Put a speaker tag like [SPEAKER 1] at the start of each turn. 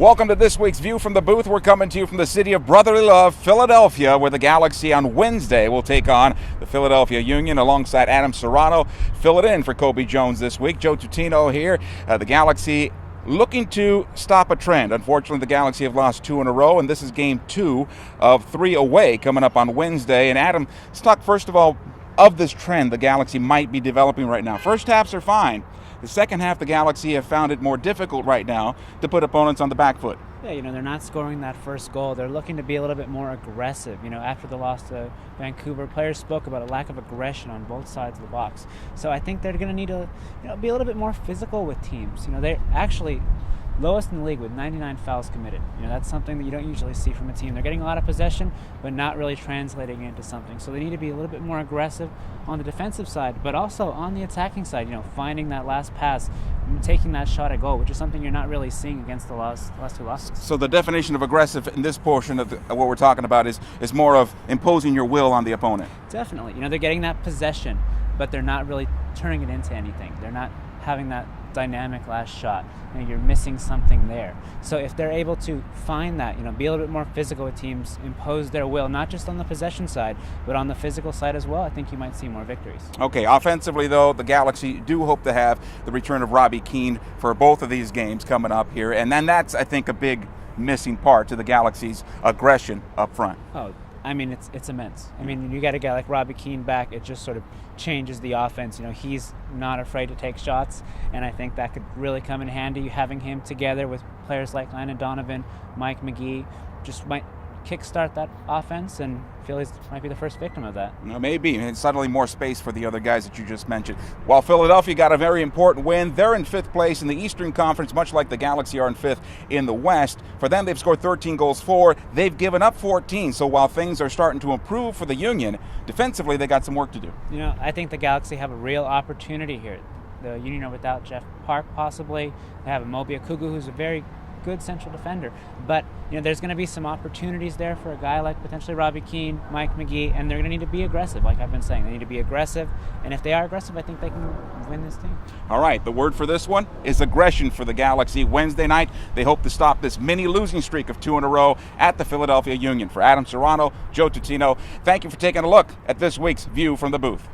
[SPEAKER 1] Welcome to this week's View from the Booth. We're coming to you from the city of brotherly love, Philadelphia, where the Galaxy on Wednesday will take on the Philadelphia Union alongside Adam Serrano. Fill it in for Kobe Jones this week. Joe Tutino here. The Galaxy looking to stop a trend. Unfortunately, the Galaxy have lost 2 in a row, and this is game 2 of 3 away coming up on Wednesday. And Adam, let's talk first of all of this trend the Galaxy might be developing right now. First halves are fine. The second half, the Galaxy have found it more difficult right now to put opponents on the back foot.
[SPEAKER 2] Yeah, they're not scoring that first goal. They're looking to be a little bit more aggressive. After the loss to Vancouver, players spoke about a lack of aggression on both sides of the box. So I think they're going to need to, be a little bit more physical with teams. They're actually lowest in the league with 99 fouls committed. That's something that you don't usually see from a team. They're getting a lot of possession, but not really translating into something. So they need to be a little bit more aggressive on the defensive side, but also on the attacking side, finding that last pass, taking that shot at goal, which is something you're not really seeing against the last 2 losses.
[SPEAKER 1] So the definition of aggressive in this portion of what we're talking about is more of imposing your will on the opponent.
[SPEAKER 2] Definitely. They're getting that possession, but they're not really turning it into anything. They're not having that dynamic last shot. You're missing something there. So if they're able to find that, be a little bit more physical with teams, impose their will, not just on the possession side, but on the physical side as well, I think you might see more victories.
[SPEAKER 1] Okay, offensively though, the Galaxy do hope to have the return of Robbie Keane for both of these games coming up here, and then that's, I think, a big missing part to the Galaxy's aggression up front.
[SPEAKER 2] Oh, it's immense. You got a guy like Robbie Keane back, it just sort of changes the offense. He's not afraid to take shots, and I think that could really come in handy. Having him together with players like Landon Donovan, Mike McGee, just might kickstart that offense, and Phillies might be the first victim of that.
[SPEAKER 1] Maybe, and suddenly more space for the other guys that you just mentioned. While Philadelphia got a very important win, they're in 5th place in the Eastern Conference, much like the Galaxy are in 5th in the West. For them, they've scored 13 goals for. They've given up 14, so while things are starting to improve for the Union, defensively they got some work to do.
[SPEAKER 2] I think the Galaxy have a real opportunity here. The Union are without Jeff Park, possibly. They have a Mobi Akugu, who's a very good central defender, but there's going to be some opportunities there for a guy like potentially Robbie Keane, Mike McGee, and they're going to need to be aggressive. Like I've been saying, they need to be aggressive, and if they are aggressive, I think they can win this team.
[SPEAKER 1] All right, the word for this one is aggression for the Galaxy. Wednesday night, they hope to stop this mini losing streak of 2 in a row at the Philadelphia Union. For Adam Serrano, Joe Tutino, thank you for taking a look at this week's View from the Booth.